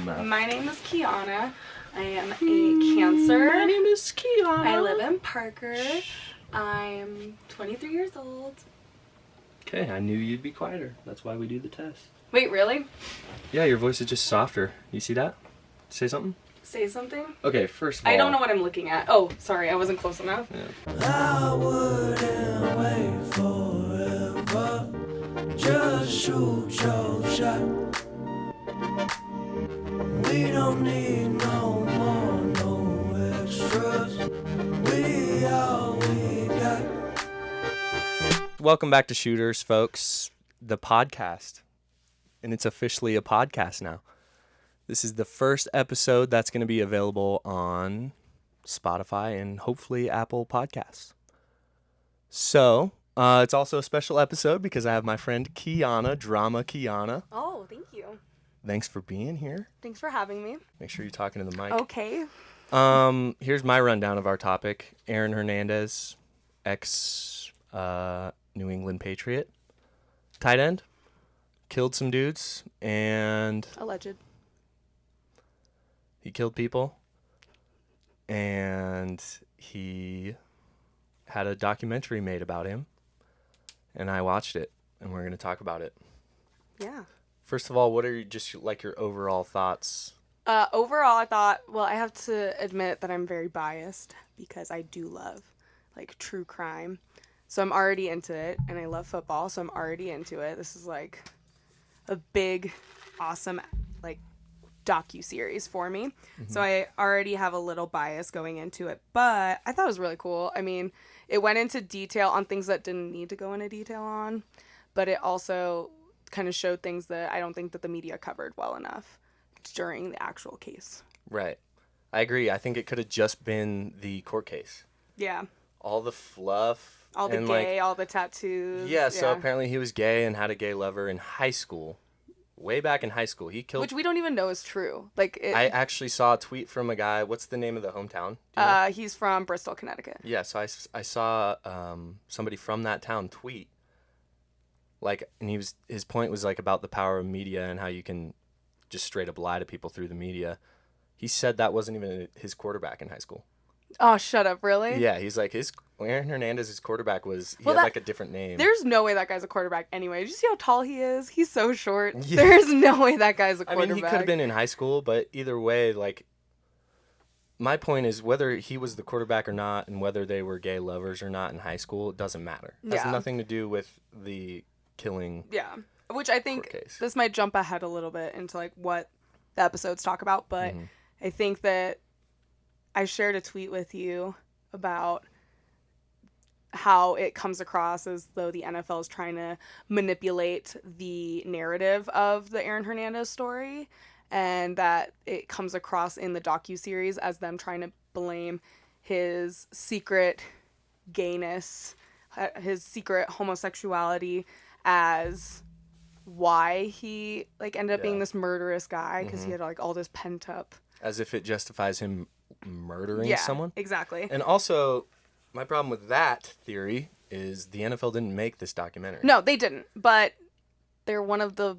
mouth. My name is Keana. I am a Cancer. My name is Keana. I live in Parker. I'm 23 years old. Okay, I knew you'd be quieter. That's why we do the test. Wait, really? Yeah, your voice is just softer. You see that? Say something? Say something? Okay, first of all... I don't know what I'm looking at. Oh, sorry, I wasn't close enough. Yeah. I wouldn't wait forever. Just shoot your shot. We don't need no more, no extras. We all we got. Welcome back to Shooters, folks. The podcast. And it's officially a podcast now. This is the first episode that's going to be available on Spotify and hopefully Apple Podcasts. So, it's also a special episode because I have my friend Keana, Drama Keana. Oh, thank you. Thanks for being here. Thanks for having me. Make sure you're talking to the mic. Okay. Here's my rundown of our topic. Aaron Hernandez, ex New England Patriot, tight end, killed some dudes, and Alleged. he killed people, and he had a documentary made about him, and I watched it, and we're going to talk about it. Yeah. First of all, what are just like your overall thoughts? Overall, I thought, well, I have to admit that I'm very biased because I do love, like, true crime. So I'm already into it, and I love football, so I'm already into it. This is, like, a big, awesome, like, docu-series for me. Mm-hmm. So I already have a little bias going into it, but I thought it was really cool. I mean, it went into detail on things that didn't need to go into detail on, but it also kind of showed things that I don't think that the media covered well enough during the actual case. Right. I agree. I think it could have just been the court case. Yeah. All the fluff. All the gay, all the tattoos. Yeah, so apparently he was gay and had a gay lover in high school. Way back in high school. He killed... Which we don't even know is true. Like I actually saw a tweet from a guy. What's the name of the hometown? Do you know? He's from Bristol, Connecticut. Yeah, so I saw somebody from that town tweet. Like, and his point was like about the power of media and how you can just straight up lie to people through the media. He said that wasn't even his quarterback in high school. Oh, shut up, really? Yeah, he's like, Aaron Hernandez's quarterback had like a different name. There's no way that guy's a quarterback anyway. Did you see how tall he is? He's so short. Yeah. There's no way that guy's a quarterback. I mean, he could have been in high school, but either way, like, my point is whether he was the quarterback or not and whether they were gay lovers or not in high school, it doesn't matter. It has nothing to do with the killing. Yeah, which I think this might jump ahead a little bit into, like, what the episodes talk about, but I think that I shared a tweet with you about how it comes across as though the NFL is trying to manipulate the narrative of the Aaron Hernandez story, and that it comes across in the docuseries as them trying to blame his secret gayness, his secret homosexuality as why he, like, ended up being this murderous guy because he had, like, all this pent up. As if it justifies him murdering someone. Exactly. And also, my problem with that theory is the NFL didn't make this documentary. No, they didn't. But they're one of the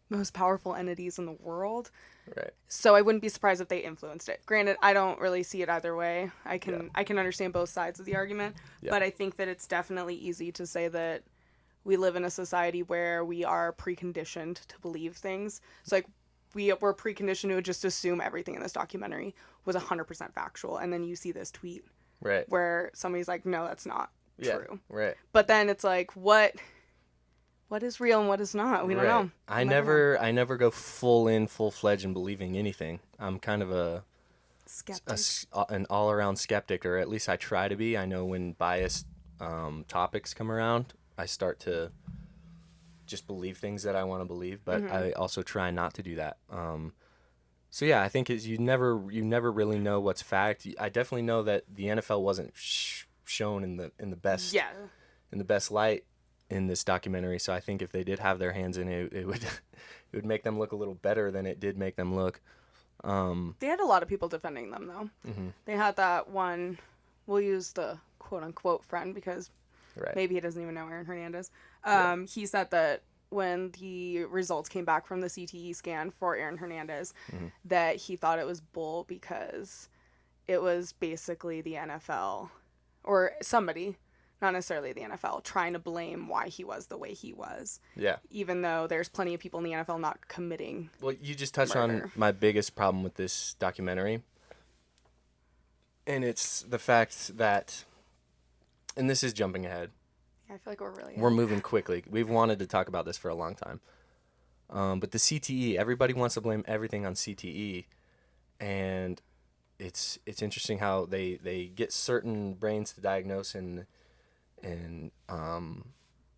most powerful entities in the world. Right. So I wouldn't be surprised if they influenced it. Granted, I don't really see it either way. I can understand both sides of the argument. Yeah. But I think that it's definitely easy to say that we live in a society where we are preconditioned to believe things. So, like, we're preconditioned to just assume everything in this documentary was 100% factual. And then you see this tweet where somebody's like, no, that's not true. Right. But then it's like, what is real and what is not? We don't know. I never go full-fledged in believing anything. I'm kind of an all-around skeptic, or at least I try to be. I know when biased topics come around, I start to just believe things that I want to believe, but I also try not to do that. So yeah, I think you never really know what's fact. I definitely know that the NFL wasn't shown in the best light in this documentary. So I think if they did have their hands in it, it would make them look a little better than it did make them look. They had a lot of people defending them though. Mm-hmm. They had that one. We'll use the quote unquote friend because maybe he doesn't even know Aaron Hernandez. He said that when the results came back from the CTE scan for Aaron Hernandez, that he thought it was bull because it was basically the NFL or somebody, not necessarily the NFL, trying to blame why he was the way he was. Yeah. Even though there's plenty of people in the NFL not committing Well, you just touched murder. on my biggest problem with this documentary. And it's the fact that, and this is jumping ahead. Yeah, I feel like we're moving quickly. We've wanted to talk about this for a long time. But the CTE, everybody wants to blame everything on CTE. And it's interesting how they get certain brains to diagnose and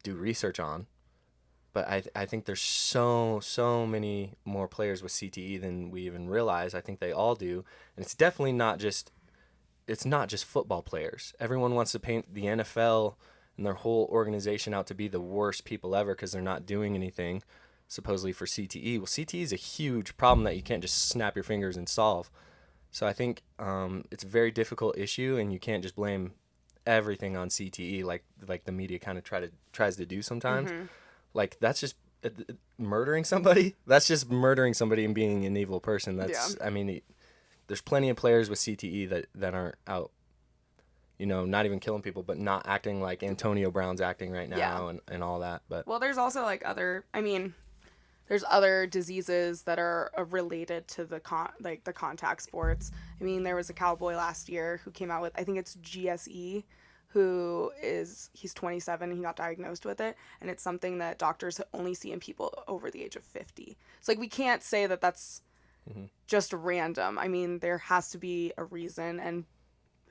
do research on. But I think there's so many more players with CTE than we even realize. I think they all do. And it's definitely not just football players. Everyone wants to paint the NFL and their whole organization out to be the worst people ever because they're not doing anything, supposedly, for CTE. Well, CTE is a huge problem that you can't just snap your fingers and solve. So I think it's a very difficult issue, and you can't just blame everything on CTE like the media kind of tries to do sometimes. Like, that's just murdering somebody. That's just murdering somebody and being an evil person. That's I mean, there's plenty of players with CTE that aren't out, not even killing people, but not acting like Antonio Brown's acting right now and all that. But well, there's also like there's other diseases that are related to the contact sports. I mean, there was a cowboy last year who came out with, I think it's GSE, he's 27 and he got diagnosed with it, and it's something that doctors only see in people over the age of 50. So like, we can't say that that's just random. I mean, there has to be a reason, and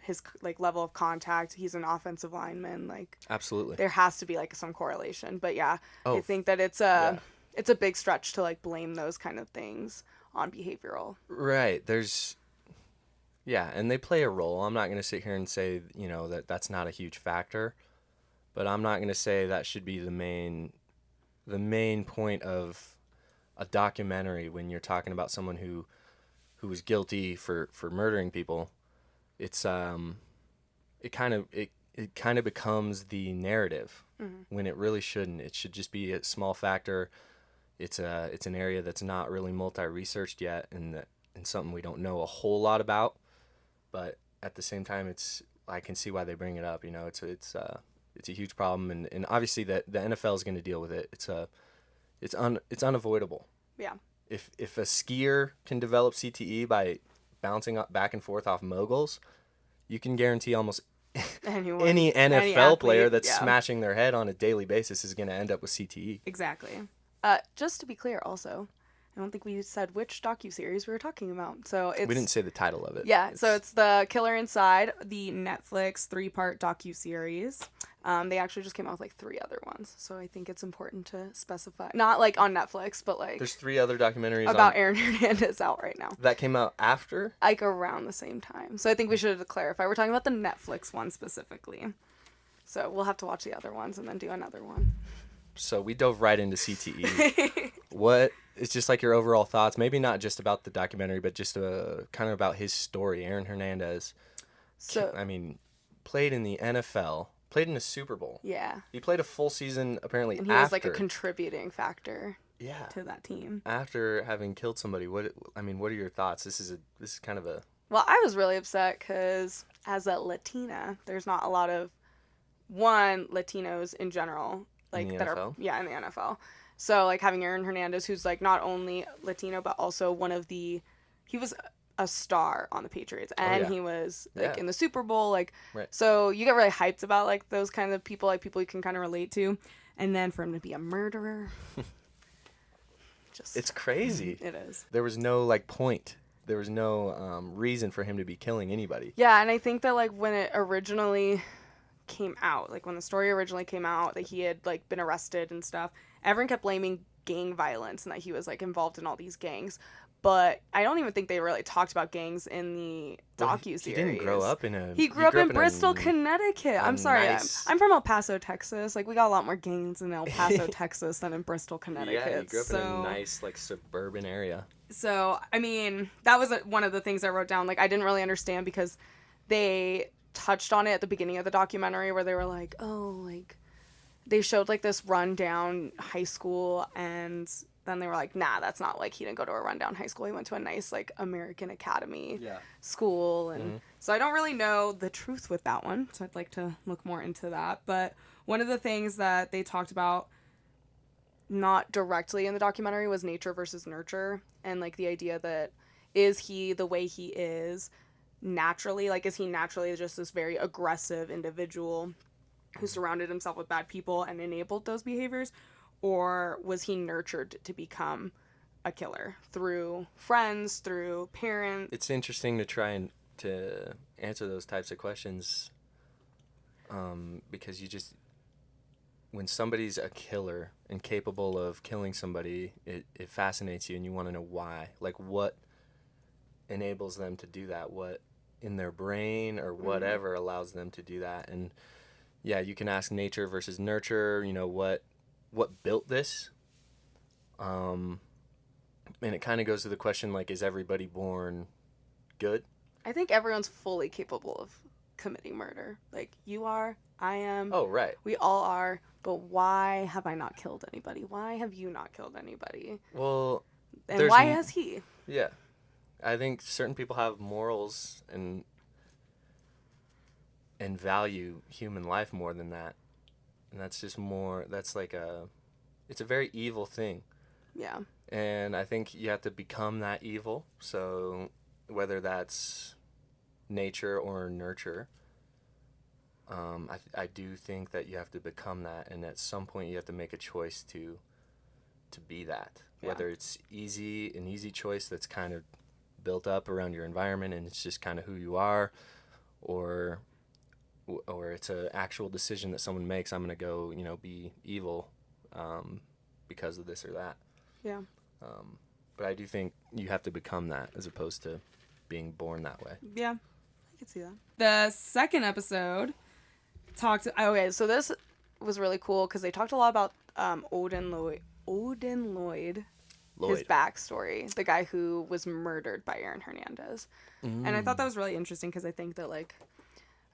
his like level of contact, he's an offensive lineman, like absolutely there has to be like some correlation. But I think that it's a big stretch to like blame those kind of things on behavioral. Right. And they play a role. I'm not going to sit here and say, that's not a huge factor, but I'm not going to say that should be the main point of a documentary when you're talking about someone who was guilty for murdering people. It's it kind of becomes the narrative when it really shouldn't. It should just be a small factor. It's an area that's not really multi-researched yet, and something we don't know a whole lot about. But at the same time, I can see why they bring it up. It's a huge problem, and obviously the NFL is going to deal with it. It's unavoidable. Yeah. If a skier can develop CTE by bouncing up back and forth off moguls, you can guarantee almost any NFL player that's smashing their head on a daily basis is going to end up with CTE. Exactly. Just to be clear, also, I don't think we said which docuseries we were talking about. So we didn't say the title of it. Yeah, so it's The Killer Inside, the Netflix 3-part docuseries. They actually just came out with like 3 other ones, so I think it's important to specify. Not like on Netflix, but like there's 3 other documentaries about Aaron Hernandez out right now. That came out after? Like around the same time. So I think we should clarify. We're talking about the Netflix one specifically. So we'll have to watch the other ones and then do another one. So we dove right into CTE. What is just like your overall thoughts? Maybe not just about the documentary, but just kind of about his story. Aaron Hernandez. So I mean, played in the NFL, played in a Super Bowl. Yeah. He played a full season apparently. And he was like a contributing factor. Yeah. To that team. After having killed somebody, what are your thoughts? This is kind of a. Well, I was really upset because as a Latina, there's not a lot of Latinos in general. Like in the that NFL? In the NFL. So like having Aaron Hernandez, who's like not only Latino but also he was a star on the Patriots, and he was like in the Super Bowl, like so you get really hyped about like those kind of people, like people you can kind of relate to, and then for him to be a murderer, it's crazy. It is. There was no like point. There was no reason for him to be killing anybody. Yeah, and I think that like when it originally came out, like when the story originally came out that he had like been arrested and stuff, everyone kept blaming gang violence and that he was like involved in all these gangs, but I don't even think they really talked about gangs in the docuseries. He didn't grow up in a. He grew up in Bristol, Connecticut. I'm sorry, I'm from El Paso, Texas. Like we got a lot more gangs in El Paso, Texas than in Bristol, Connecticut. Yeah, he grew up in a nice like suburban area. So I mean, that was one of the things I wrote down. Like I didn't really understand because they touched on it at the beginning of the documentary where they were like, oh, like they showed like this rundown high school, and then they were like, nah, that's not, like, he didn't go to a rundown high school. He went to a nice, like, American Academy school. And so I don't really know the truth with that one. So I'd like to look more into that. But one of the things that they talked about, not directly in the documentary, was nature versus nurture. And, like, the idea that, is he the way he is naturally? Like, is he naturally just this very aggressive individual who surrounded himself with bad people and enabled those behaviors? Or was he nurtured to become a killer through friends, through parents? It's interesting to try and to answer those types of questions, because when somebody's a killer and capable of killing somebody, it fascinates you, and you want to know why. Like, what enables them to do that? What in their brain or whatever allows them to do that? And yeah, you can ask nature versus nurture, what built this? And it kind of goes to the question, like, is everybody born good? I think everyone's fully capable of committing murder. Like, you are, I am. Oh, right. We all are. But why have I not killed anybody? Why have you not killed anybody? Well, and why has he? Yeah. I think certain people have morals and value human life more than that. And that's just more, it's a very evil thing. Yeah. And I think you have to become that evil. So whether that's nature or nurture, I do think that you have to become that. And at some point you have to make a choice to be that. Yeah. Whether it's an easy choice that's kind of built up around your environment and it's just kind of who you are, or it's an actual decision that someone makes. I'm going to go, be evil because of this or that. Yeah. But I do think you have to become that as opposed to being born that way. Yeah, I can see that. The second episode okay, so this was really cool because they talked a lot about Odin Lloyd. His backstory, the guy who was murdered by Aaron Hernandez. And I thought that was really interesting because I think that, like,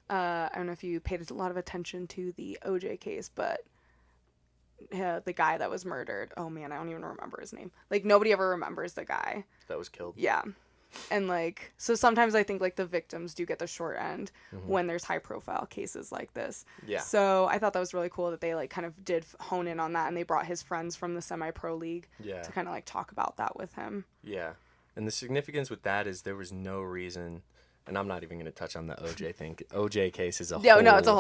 I don't know if you paid a lot of attention to the OJ case, but the guy that was murdered, oh man, I don't even remember his name. Like, nobody ever remembers the guy that was killed. Yeah. And, like, so sometimes I think, like, the victims do get the short end when there's high profile cases like this. Yeah. So I thought that was really cool that they, like, kind of did hone in on that, and they brought his friends from the semi-pro league to kind of, like, talk about that with him. Yeah. And the significance with that is there was no reason, and I'm not even going to touch on the OJ thing. OJ case is it's a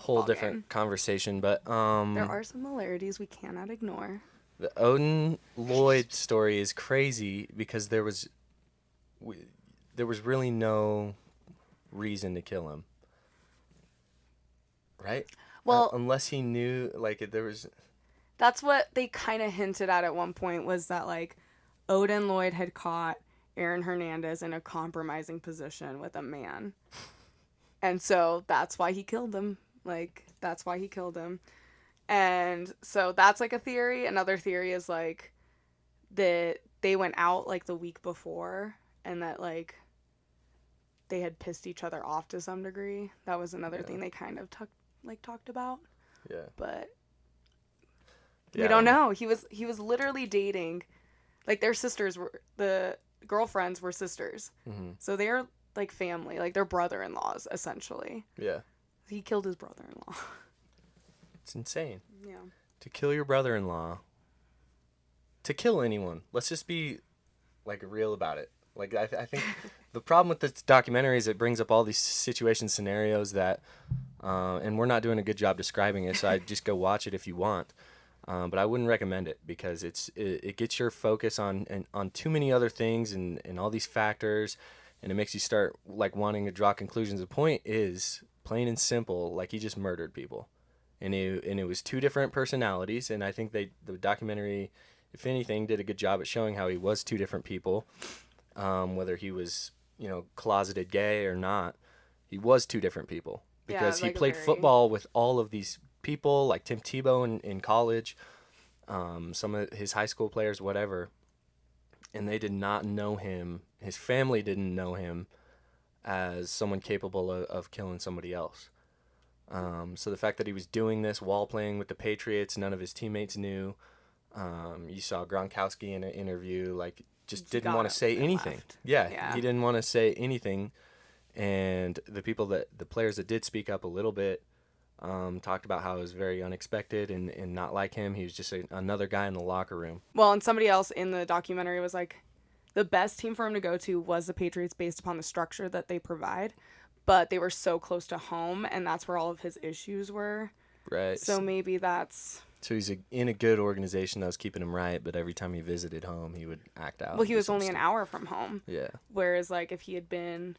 whole different conversation, but there are similarities we cannot ignore. The Odin Lloyd story is crazy because there was really no reason to kill him, right? Well, unless he knew, like, there was. That's what they kind of hinted at one point, was that, like, Odin Lloyd had caught Aaron Hernandez in a compromising position with a man, and so that's why he killed him. And so that's, like, a theory. Another theory is, like, that they went out, like, the week before, and that, like, they had pissed each other off to some degree. That was another thing they kind of talked about. Yeah. But we don't know. He was literally dating, like, their sisters were, the girlfriends were sisters. Mm-hmm. So they're, like, family, like, they're brother-in-laws essentially. Yeah. He killed his brother-in-law. It's insane. Yeah. To kill your brother-in-law. To kill anyone. Let's just be, like, real about it. Like, I think the problem with this documentary is it brings up all these situations, scenarios that, and we're not doing a good job describing it, so I just go watch it if you want. But I wouldn't recommend it because it gets your focus on too many other things and all these factors, and it makes you start, like, wanting to draw conclusions. The point is, plain and simple, like, he just murdered people. And it was two different personalities, and I think the documentary, if anything, did a good job at showing how he was two different people. Whether he was, closeted gay or not, he was two different people because he played football with all of these people, like Tim Tebow in college, some of his high school players, whatever, and they did not know him. His family didn't know him as someone capable of killing somebody else. So the fact that he was doing this while playing with the Patriots, none of his teammates knew. You saw Gronkowski in an interview, like, just didn't want to say anything. Yeah, he didn't want to say anything. And the players that did speak up a little bit, talked about how it was very unexpected and not like him. He was just another guy in the locker room. Well, and somebody else in the documentary was like, the best team for him to go to was the Patriots based upon the structure that they provide, but they were so close to home, and that's where all of his issues were. Right. So maybe that's... So he's in a good organization that was keeping him right, but every time he visited home, he would act out. Well, he was only an hour from home. Yeah. Whereas, like, if he had been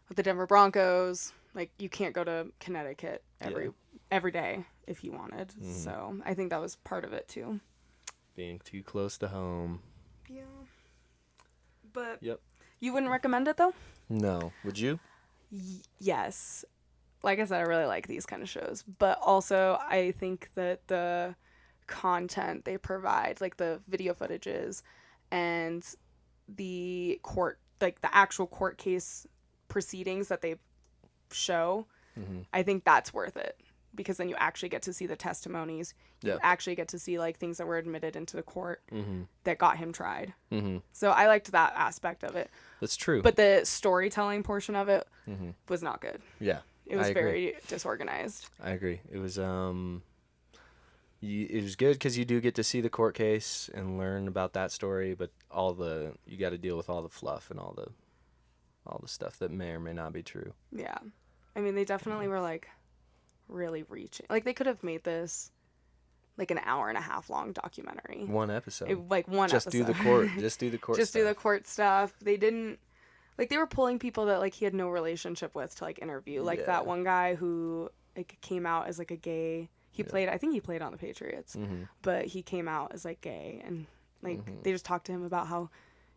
with the Denver Broncos, like, you can't go to Connecticut every day if you wanted. Mm-hmm. So I think that was part of it, too. Being too close to home. Yeah. But you wouldn't recommend it, though? No. Would you? Yes. Like I said, I really like these kind of shows. But also, I think that the content they provide, like the video footages and the court, like the actual court case proceedings that they show, I think that's worth it. Because then you actually get to see the testimonies. You actually get to see, like, things that were admitted into the court that got him tried. So I liked that aspect of it. That's true. But the storytelling portion of it was not good. Yeah. It was very disorganized. I agree. It was it was good because you do get to see the court case and learn about that story, but you got to deal with all the fluff and all the stuff that may or may not be true. Yeah. I mean, they definitely were, like, really reaching. Like, they could have made this like an hour and a half long documentary. One episode. Just episode. Do the court. Just do the court Just stuff. do the court stuff. They didn't, like, they were pulling people that, like, he had no relationship with to, like, interview. Like, that one guy who, like, came out as, like, a gay. I think he played on the Patriots. But he came out as, like, gay. And, like, they just talked to him about how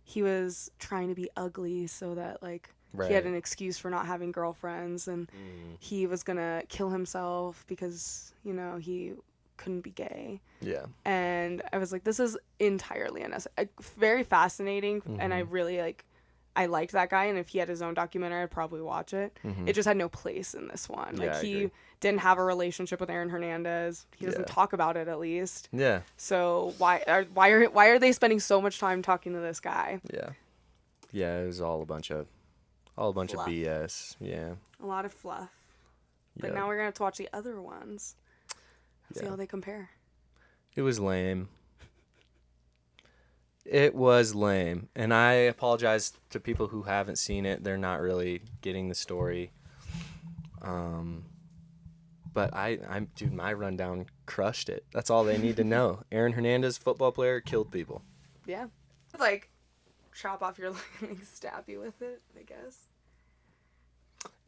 he was trying to be ugly so that, like, he had an excuse for not having girlfriends, and he was gonna kill himself because, you know, he couldn't be gay. Yeah. And I was like, this is entirely unnecessary. Very fascinating, and I really, like, I liked that guy, and if he had his own documentary, I'd probably watch it. It just had no place in this one. Like, he didn't have a relationship with Aaron Hernandez. He doesn't talk about it, at least. Yeah. So why are they spending so much time talking to this guy? Yeah. Yeah, it was all a bunch of fluff. Of BS. Yeah. A lot of fluff. But now we're going to have to watch the other ones. See how they compare. It was lame. It was lame. And I apologize to people who haven't seen it. They're not really getting the story. But dude, my rundown crushed it. That's all they need to know. Aaron Hernandez, football player, killed people. Yeah. Like, chop off your leg and stab you with it, I guess.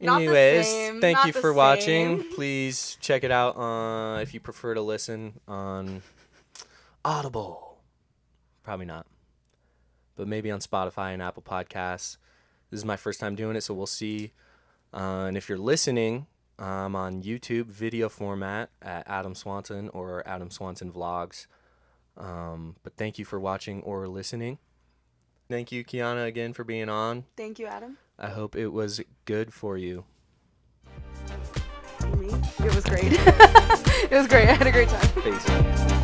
Anyways, thank you for watching. Please check it out if you prefer to listen on Audible. Probably not. But maybe on Spotify and Apple Podcasts. This is my first time doing it, so we'll see. And if you're listening, I'm on YouTube video format at Adam Swanson or Adam Swanson Vlogs. But thank you for watching or listening. Thank you, Keana, again for being on. Thank you, Adam. I hope it was good for you. Me? It was great. It was great. I had a great time. Peace.